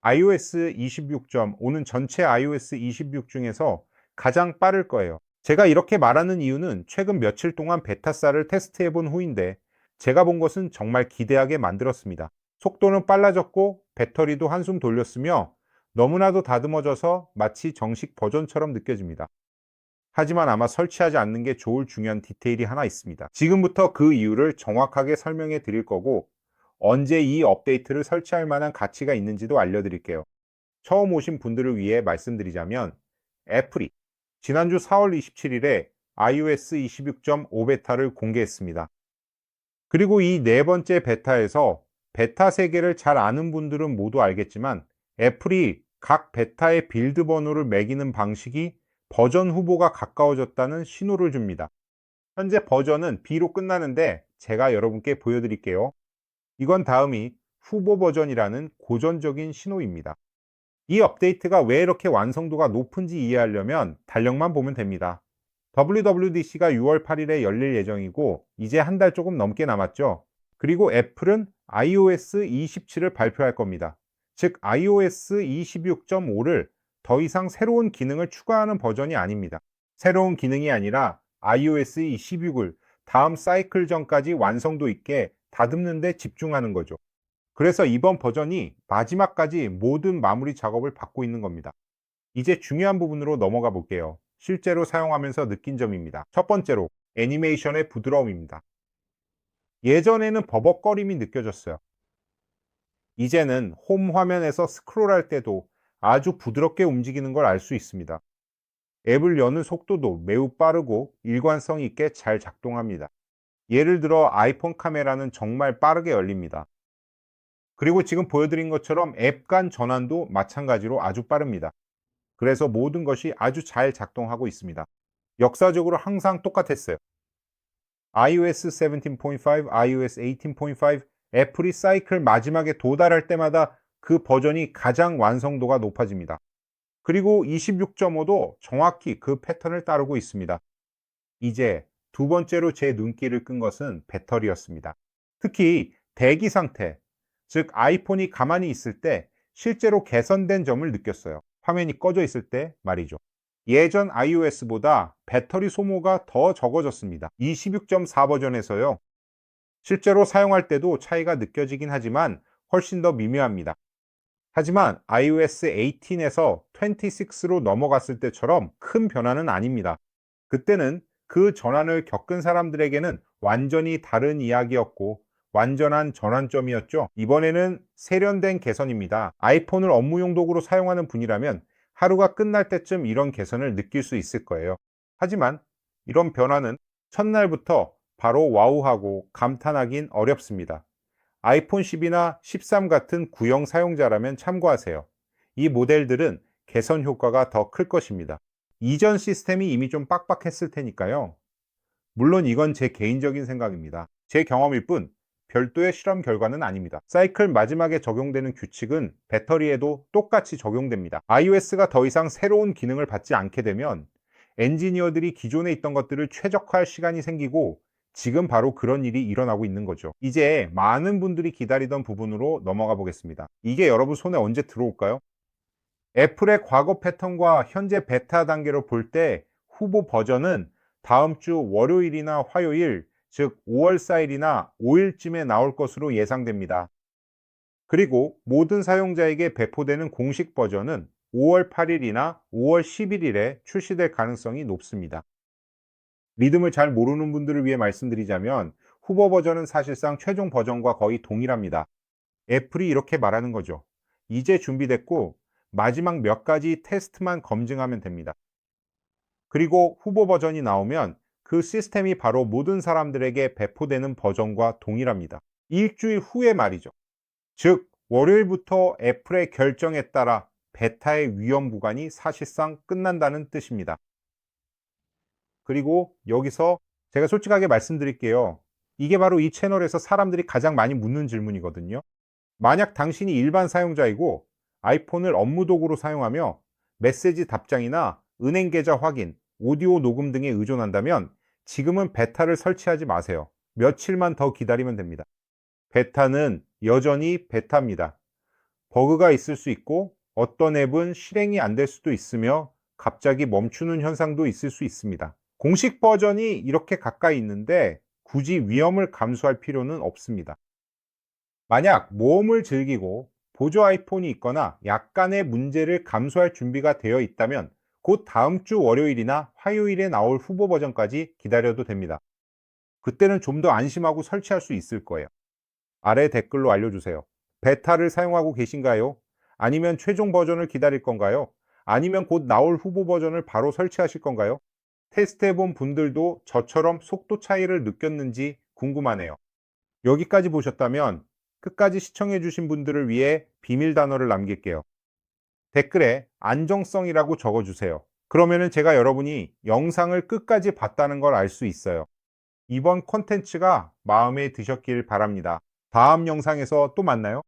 iOS 26.5는 전체 iOS 26 중에서 가장 빠를 거예요. 제가 이렇게 말하는 이유는 최근 며칠 동안 베타사를 테스트해 본 후인데 제가 본 것은 정말 기대하게 만들었습니다. 속도는 빨라졌고 배터리도 한숨 돌렸으며 너무나도 다듬어져서 마치 정식 버전처럼 느껴집니다. 하지만 아마 설치하지 않는 게 좋을 중요한 디테일이 하나 있습니다. 지금부터 그 이유를 정확하게 설명해 드릴 거고 언제 이 업데이트를 설치할 만한 가치가 있는지도 알려드릴게요. 처음 오신 분들을 위해 말씀드리자면 애플이 지난주 4월 27일에 iOS 26.5 베타를 공개했습니다. 그리고 이 네 번째 베타에서 베타 세계를 잘 아는 분들은 모두 알겠지만 애플이 각 베타의 빌드 번호를 매기는 방식이 버전 후보가 가까워졌다는 신호를 줍니다. 현재 버전은 B로 끝나는데 제가 여러분께 보여드릴게요. 이건 다음이 후보 버전이라는 고전적인 신호입니다. 이 업데이트가 왜 이렇게 완성도가 높은지 이해하려면 달력만 보면 됩니다. WWDC가 6월 8일에 열릴 예정이고 이제 한 달 조금 넘게 남았죠. 그리고 애플은 iOS 27을 발표할 겁니다. 즉 iOS 26.5를 더 이상 새로운 기능을 추가하는 버전이 아닙니다. 새로운 기능이 아니라 iOS 26을 다음 사이클 전까지 완성도 있게 다듬는 데 집중하는 거죠. 그래서 이번 버전이 마지막까지 모든 마무리 작업을 받고 있는 겁니다. 이제 중요한 부분으로 넘어가 볼게요. 실제로 사용하면서 느낀 점입니다. 첫 번째로 애니메이션의 부드러움입니다. 예전에는 버벅거림이 느껴졌어요. 이제는 홈 화면에서 스크롤할 때도 아주 부드럽게 움직이는 걸 알 수 있습니다. 앱을 여는 속도도 매우 빠르고 일관성 있게 잘 작동합니다. 예를 들어 아이폰 카메라는 정말 빠르게 열립니다. 그리고 지금 보여드린 것처럼 앱 간 전환도 마찬가지로 아주 빠릅니다. 그래서 모든 것이 아주 잘 작동하고 있습니다. 역사적으로 항상 똑같았어요. iOS 17.5, iOS 18.5, 애플이 사이클 마지막에 도달할 때마다 그 버전이 가장 완성도가 높아집니다. 그리고 26.5도 정확히 그 패턴을 따르고 있습니다. 이제 두 번째로 제 눈길을 끈 것은 배터리였습니다. 특히 대기 상태, 즉 아이폰이 가만히 있을 때 실제로 개선된 점을 느꼈어요. 화면이 꺼져 있을 때 말이죠. 예전 iOS보다 배터리 소모가 더 적어졌습니다. 26.4 버전에서요. 실제로 사용할 때도 차이가 느껴지긴 하지만 훨씬 더 미묘합니다. 하지만 iOS 18에서 26로 넘어갔을 때처럼 큰 변화는 아닙니다. 그때는 그 전환을 겪은 사람들에게는 완전히 다른 이야기였고 완전한 전환점이었죠. 이번에는 세련된 개선입니다. 아이폰을 업무용 도구로 사용하는 분이라면 하루가 끝날 때쯤 이런 개선을 느낄 수 있을 거예요. 하지만 이런 변화는 첫날부터 바로 와우하고 감탄하긴 어렵습니다. 아이폰 10이나 13 같은 구형 사용자라면 참고하세요. 이 모델들은 개선 효과가 더 클 것입니다. 이전 시스템이 이미 좀 빡빡했을 테니까요. 물론 이건 제 개인적인 생각입니다. 제 경험일 뿐 별도의 실험 결과는 아닙니다. 사이클 마지막에 적용되는 규칙은 배터리에도 똑같이 적용됩니다. iOS가 더 이상 새로운 기능을 받지 않게 되면 엔지니어들이 기존에 있던 것들을 최적화할 시간이 생기고 지금 바로 그런 일이 일어나고 있는 거죠. 이제 많은 분들이 기다리던 부분으로 넘어가 보겠습니다. 이게 여러분 손에 언제 들어올까요? 애플의 과거 패턴과 현재 베타 단계로 볼 때 후보 버전은 다음 주 월요일이나 화요일, 즉 5월 4일이나 5일쯤에 나올 것으로 예상됩니다. 그리고 모든 사용자에게 배포되는 공식 버전은 5월 8일이나 5월 11일에 출시될 가능성이 높습니다. 리듬을 잘 모르는 분들을 위해 말씀드리자면 후보 버전은 사실상 최종 버전과 거의 동일합니다. 애플이 이렇게 말하는 거죠. 이제 준비됐고 마지막 몇 가지 테스트만 검증하면 됩니다. 그리고 후보 버전이 나오면 그 시스템이 바로 모든 사람들에게 배포되는 버전과 동일합니다. 일주일 후에 말이죠. 즉, 월요일부터 애플의 결정에 따라 베타의 위험 구간이 사실상 끝난다는 뜻입니다. 그리고 여기서 제가 솔직하게 말씀드릴게요. 이게 바로 이 채널에서 사람들이 가장 많이 묻는 질문이거든요. 만약 당신이 일반 사용자이고 아이폰을 업무 도구로 사용하며 메시지 답장이나 은행 계좌 확인, 오디오 녹음 등에 의존한다면 지금은 베타를 설치하지 마세요. 며칠만 더 기다리면 됩니다. 베타는 여전히 베타입니다. 버그가 있을 수 있고 어떤 앱은 실행이 안 될 수도 있으며 갑자기 멈추는 현상도 있을 수 있습니다. 공식 버전이 이렇게 가까이 있는데 굳이 위험을 감수할 필요는 없습니다. 만약 모험을 즐기고 보조 아이폰이 있거나 약간의 문제를 감수할 준비가 되어 있다면 곧 다음 주 월요일이나 화요일에 나올 후보 버전까지 기다려도 됩니다. 그때는 좀 더 안심하고 설치할 수 있을 거예요. 아래 댓글로 알려주세요. 베타를 사용하고 계신가요? 아니면 최종 버전을 기다릴 건가요? 아니면 곧 나올 후보 버전을 바로 설치하실 건가요? 테스트해본 분들도 저처럼 속도 차이를 느꼈는지 궁금하네요. 여기까지 보셨다면 끝까지 시청해주신 분들을 위해 비밀 단어를 남길게요. 댓글에 안정성이라고 적어주세요. 그러면은 제가 여러분이 영상을 끝까지 봤다는 걸 알 수 있어요. 이번 콘텐츠가 마음에 드셨길 바랍니다. 다음 영상에서 또 만나요.